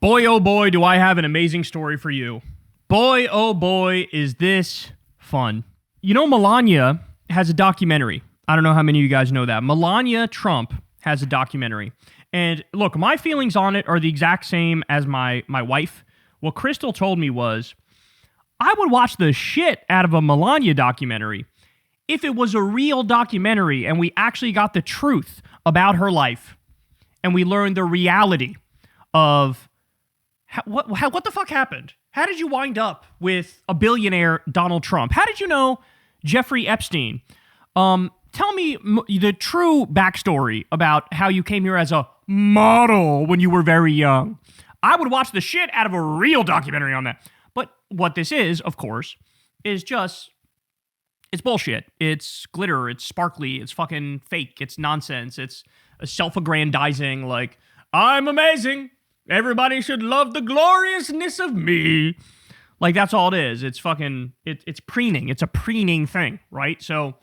Boy, oh boy, do I have an amazing story for you. Boy, oh boy, is this fun. You know, Melania has a documentary. I don't know how many of you guys know that. Melania Trump has a documentary. And look, my feelings on it are the exact same as my wife. What Crystal told me was, I would watch the shit out of a Melania documentary if it was a real documentary and we actually got the truth about her life and we learned the reality of what the fuck happened? How did you wind up with a billionaire Donald Trump? How did you know Jeffrey Epstein? Tell me the true backstory about how you came here as a model when you were very young. I would watch the shit out of a real documentary on that. But what this is, of course, is just, it's bullshit. It's glitter. It's sparkly. It's fucking fake. It's nonsense. It's a self-aggrandizing, like, I'm amazing. Everybody should love the gloriousness of me. Like, that's all it is. It's fucking, it's preening. It's a preening thing, right? So,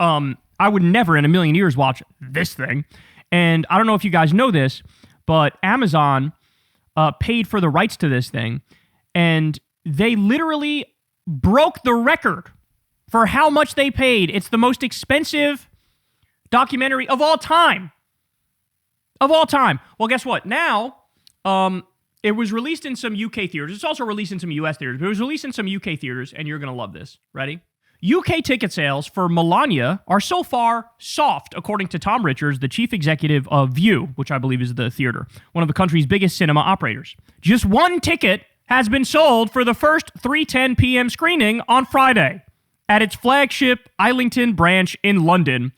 I would never in a million years watch this thing. And I don't know if you guys know this, but Amazon paid for the rights to this thing. And they literally broke the record for how much they paid. It's the most expensive documentary of all time. Of all time. Well, guess what? Now, it was released in some UK theaters. It's also released in some US theaters, but it was released in some UK theaters, and you're going to love this. Ready? UK ticket sales for Melania are so far soft, according to Tom Richards, the chief executive of View, which I believe is the theater, one of the country's biggest cinema operators. Just one ticket has been sold for the first 3:10 p.m. screening on Friday at its flagship Islington branch in London,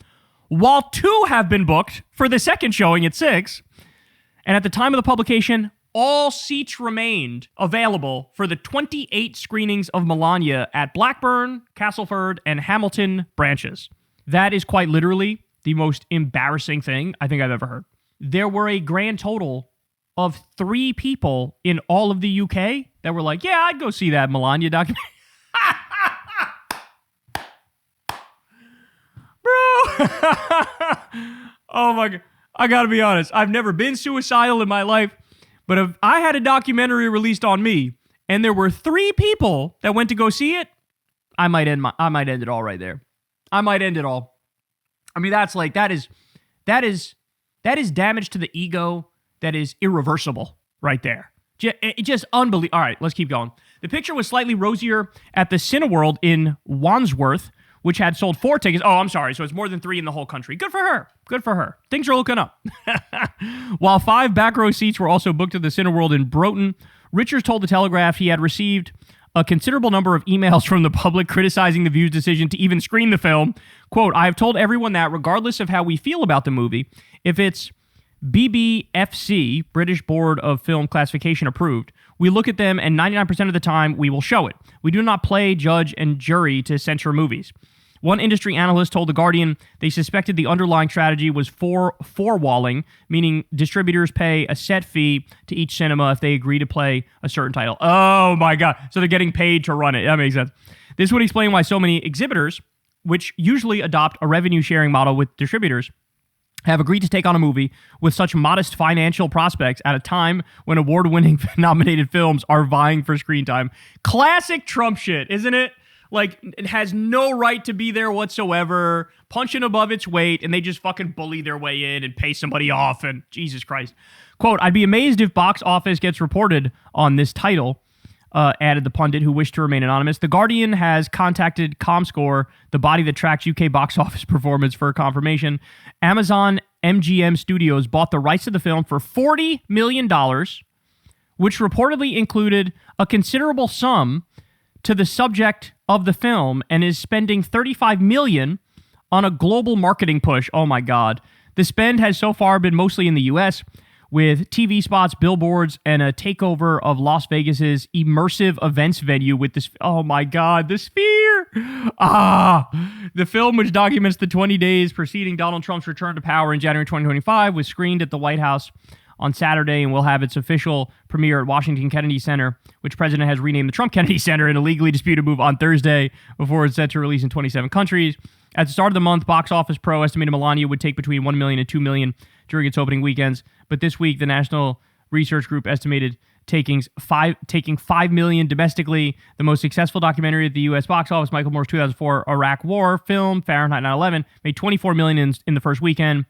while 2 have been booked for the second showing at 6. And at the time of the publication, all seats remained available for the 28 screenings of Melania at Blackburn, Castleford, and Hamilton branches. That is quite literally the most embarrassing thing I think I've ever heard. There were a grand total of 3 people in all of the UK that were like, yeah, I'd go see that Melania documentary. Bro. Oh my God. I gotta be honest. I've never been suicidal in my life, but if I had a documentary released on me and there were 3 people that went to go see it, I might end it all right there. I might end it all. I mean, that's like, that is damage to the ego that is irreversible right there. Just unbelievable. All right, let's keep going. The picture was slightly rosier at the Cineworld in Wandsworth, which had sold 4 tickets. Oh, I'm sorry. So it's more than 3 in the whole country. Good for her. Good for her. Things are looking up. While 5 back row seats were also booked at the Cineworld in Broughton, Richards told The Telegraph he had received a considerable number of emails from the public criticizing the View's decision to even screen the film. Quote, I have told everyone that regardless of how we feel about the movie, if it's BBFC, British Board of Film Classification approved, we look at them and 99% of the time we will show it. We do not play judge and jury to censor movies. One industry analyst told The Guardian they suspected the underlying strategy was four-walling, meaning distributors pay a set fee to each cinema if they agree to play a certain title. Oh my God. So they're getting paid to run it. That makes sense. This would explain why so many exhibitors, which usually adopt a revenue-sharing model with distributors, have agreed to take on a movie with such modest financial prospects at a time when award-winning nominated films are vying for screen time. Classic Trump shit, isn't it? Like, it has no right to be there whatsoever, punching above its weight, and they just fucking bully their way in and pay somebody off, and Jesus Christ. Quote, I'd be amazed if box office gets reported on this title, added the pundit who wished to remain anonymous. The Guardian has contacted ComScore, the body that tracks UK box office performance, for confirmation. Amazon MGM Studios bought the rights to the film for $40 million, which reportedly included a considerable sum to the subject of the film and is spending $35 million on a global marketing push. Oh my God. The spend has so far been mostly in the US, with TV spots, billboards, and a takeover of Las Vegas's immersive events venue with this. Oh my God, the Sphere. The film, which documents the 20 days preceding Donald Trump's return to power in January 2025, was screened at the White House on Saturday and will have its official premiere at Washington Kennedy Center, which president has renamed the Trump Kennedy Center in a legally disputed move on Thursday before it's set to release in 27 countries. At the start of the month, Box Office Pro estimated Melania would take between $1 million and $2 million during its opening weekends. But this week, the National research group estimated taking 5 million domestically. The most successful documentary at the U.S. box office, Michael Moore's 2004 Iraq War film, Fahrenheit 9/11, made 24 million in the first weekend.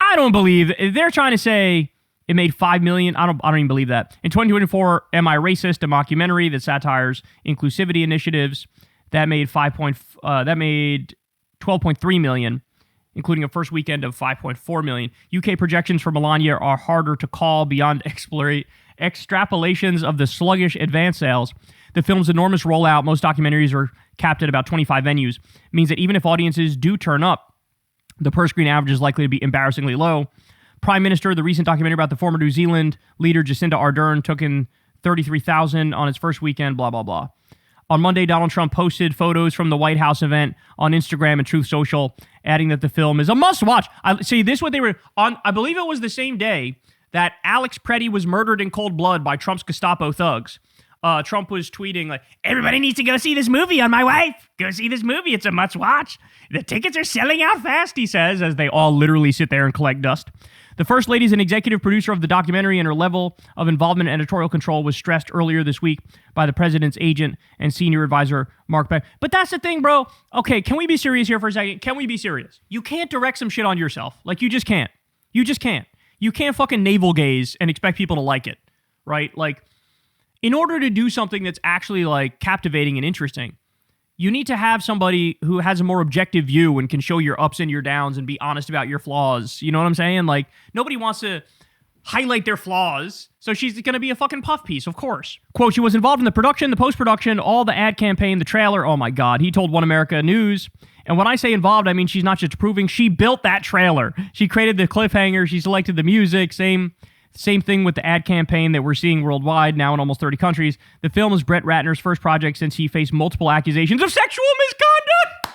I don't believe they're trying to say it made 5 million. I don't even believe that. In 2024, Am I Racist? A mockumentary that satires inclusivity initiatives that made 12.3 million, including a first weekend of 5.4 million. UK projections for Melania are harder to call beyond extrapolations of the sluggish advance sales. The film's enormous rollout, most documentaries are capped at about 25 venues, means that even if audiences do turn up, the per-screen average is likely to be embarrassingly low. Prime Minister, the recent documentary about the former New Zealand leader Jacinda Ardern, took in 33,000 on its first weekend, blah, blah, blah. On Monday, Donald Trump posted photos from the White House event on Instagram and Truth Social, adding that the film is a must-watch. See, this is what they were on. I believe it was the same day that Alex Preddy was murdered in cold blood by Trump's Gestapo thugs. Trump was tweeting like, everybody needs to go see this movie on my wife. Go see this movie. It's a must-watch. The tickets are selling out fast, he says, as they all literally sit there and collect dust. The First Lady is an executive producer of the documentary, and her level of involvement and editorial control was stressed earlier this week by the president's agent and senior advisor, Mark Beck. But that's the thing, bro. Okay, can we be serious here for a second? Can we be serious? You can't direct some shit on yourself. Like, you just can't. You just can't. You can't fucking navel gaze and expect people to like it, right? Like, in order to do something that's actually, like, captivating and interesting, you need to have somebody who has a more objective view and can show your ups and your downs and be honest about your flaws. You know what I'm saying? Like, nobody wants to highlight their flaws, so she's going to be a fucking puff piece, of course. Quote, she was involved in the production, the post-production, all the ad campaign, the trailer. Oh my God, he told One America News. And when I say involved, I mean she's not just approving, she built that trailer. She created the cliffhanger, she selected the music, same thing with the ad campaign that we're seeing worldwide now in almost 30 countries. The film is Brett Ratner's first project since he faced multiple accusations of sexual misconduct.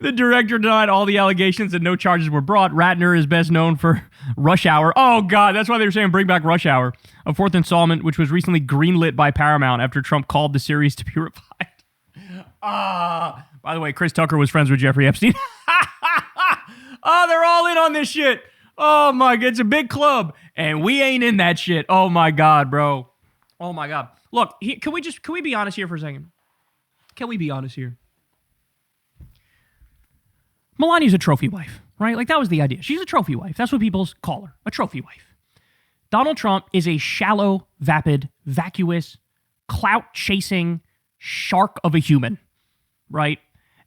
The director denied all the allegations and no charges were brought. Ratner is best known for Rush Hour. Oh, God, that's why they were saying bring back Rush Hour. A fourth installment, which was recently greenlit by Paramount after Trump called the series to be revived. By the way, Chris Tucker was friends with Jeffrey Epstein. Oh, they're all in on this shit. Oh my God, it's a big club, and we ain't in that shit. Oh my God, bro. Oh my God. Look, can we be honest here for a second? Can we be honest here? Melania's a trophy wife, right? Like, that was the idea. She's a trophy wife. That's what people call her, a trophy wife. Donald Trump is a shallow, vapid, vacuous, clout-chasing shark of a human, right?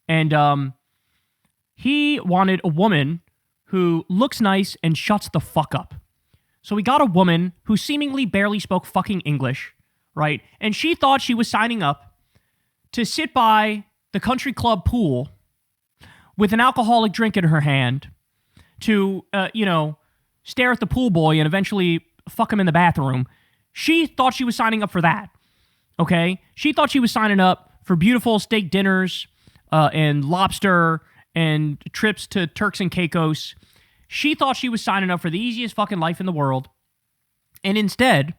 And he wanted a woman who looks nice and shuts the fuck up. So he got a woman who seemingly barely spoke fucking English, right? And she thought she was signing up to sit by the country club pool with an alcoholic drink in her hand to, stare at the pool boy and eventually fuck him in the bathroom. She thought she was signing up for that, okay? She thought she was signing up for beautiful steak dinners and lobster and trips to Turks and Caicos. She thought she was signing up for the easiest fucking life in the world. And instead,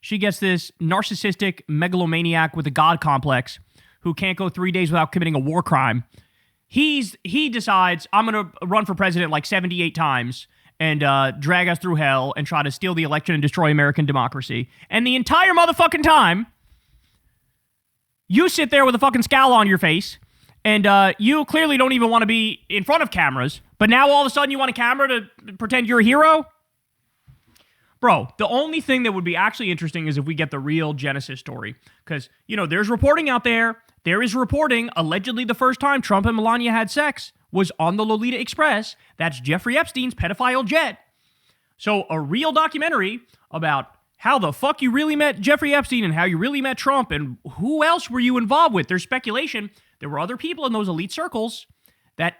she gets this narcissistic megalomaniac with a god complex who can't go 3 days without committing a war crime. He decides, I'm going to run for president like 78 times and drag us through hell and try to steal the election and destroy American democracy. And the entire motherfucking time, you sit there with a fucking scowl on your face, and you clearly don't even want to be in front of cameras, but now all of a sudden you want a camera to pretend you're a hero? Bro, the only thing that would be actually interesting is if we get the real Genesis story. Because, there's reporting out there. There is reporting, allegedly the first time Trump and Melania had sex was on the Lolita Express. That's Jeffrey Epstein's pedophile jet. So a real documentary about how the fuck you really met Jeffrey Epstein and how you really met Trump and who else were you involved with. There's speculation there were other people in those elite circles that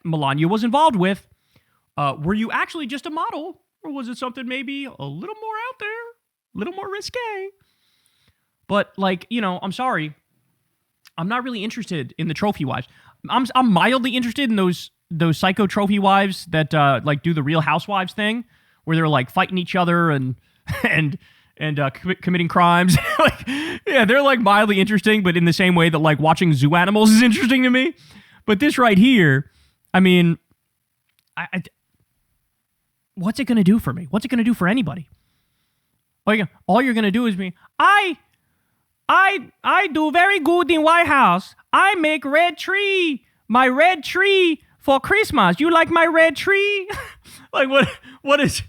Melania was involved with. Were you actually just a model, or was it something maybe a little more out there, a little more risque? But I'm sorry, I'm not really interested in the trophy wives. I'm mildly interested in those psycho trophy wives that do the Real Housewives thing, where they're like fighting each other and committing crimes. They're like mildly interesting, but in the same way that like watching zoo animals is interesting to me. But this right here, I mean, what's it going to do for me? What's it going to do for anybody? All you're going to do is me, I do very good in White House. I make my red tree for Christmas. You like my red tree? Like, what is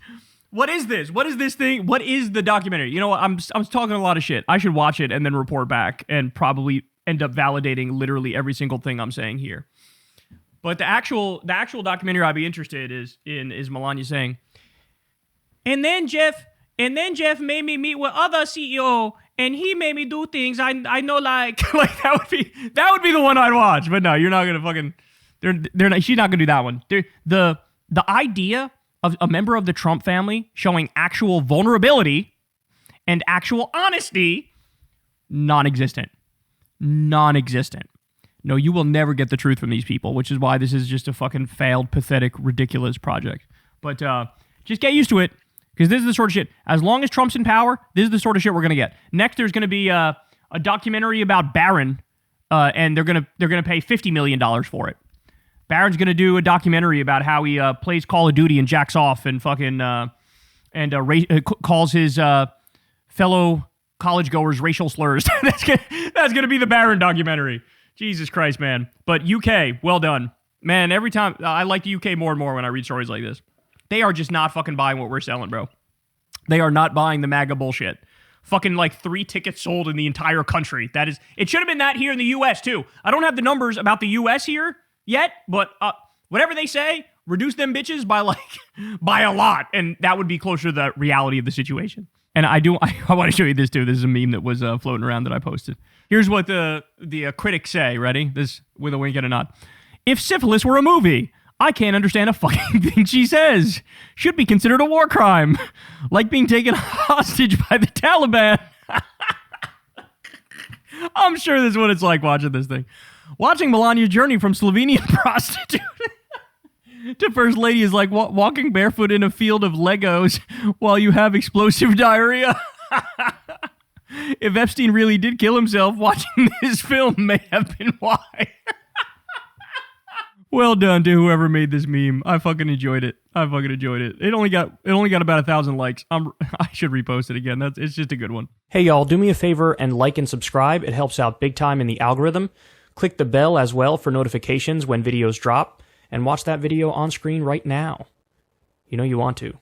this? What is this thing? What is the documentary? You know what? I'm talking a lot of shit. I should watch it and then report back and probably end up validating literally every single thing I'm saying here. But the actual documentary I'd be interested in is Melania saying, and then Jeff made me meet with other CEO, and he made me do things I know, like that would be the one I'd watch. But no, you're not gonna fucking. She's not gonna do that one. The idea of a member of the Trump family showing actual vulnerability and actual honesty, non-existent. No, you will never get the truth from these people, which is why this is just a fucking failed, pathetic, ridiculous project. But just get used to it, because this is the sort of shit. As long as Trump's in power, this is the sort of shit we're gonna get. Next, there's gonna be a documentary about Barron, and they're gonna pay $50 million for it. Barron's gonna do a documentary about how he plays Call of Duty and jacks off and fucking calls his fellow college goers racial slurs. That's gonna be the Barron documentary. Jesus Christ, man. But UK, well done. Man, every time, I like the UK more and more when I read stories like this. They are just not fucking buying what we're selling, bro. They are not buying the MAGA bullshit. Fucking like 3 tickets sold in the entire country. It should have been that here in the US too. I don't have the numbers about the US here yet, but whatever they say, reduce them bitches by a lot. And that would be closer to the reality of the situation. And I want to show you this too. This is a meme that was floating around that I posted. Here's what the critics say. Ready? This with a wink and a nod. If syphilis were a movie, I can't understand a fucking thing she says. Should be considered a war crime. Like being taken hostage by the Taliban. I'm sure this is what it's like watching this thing. Watching Melania's journey from Slovenian prostitute to first lady is like walking barefoot in a field of Legos while you have explosive diarrhea. If Epstein really did kill himself, watching this film may have been why. Well done to whoever made this meme. I fucking enjoyed it. It only got about 1,000 likes. I should repost it again. It's just a good one. Hey y'all, do me a favor and like and subscribe. It helps out big time in the algorithm. Click the bell as well for notifications when videos drop, and watch that video on screen right now. You know you want to.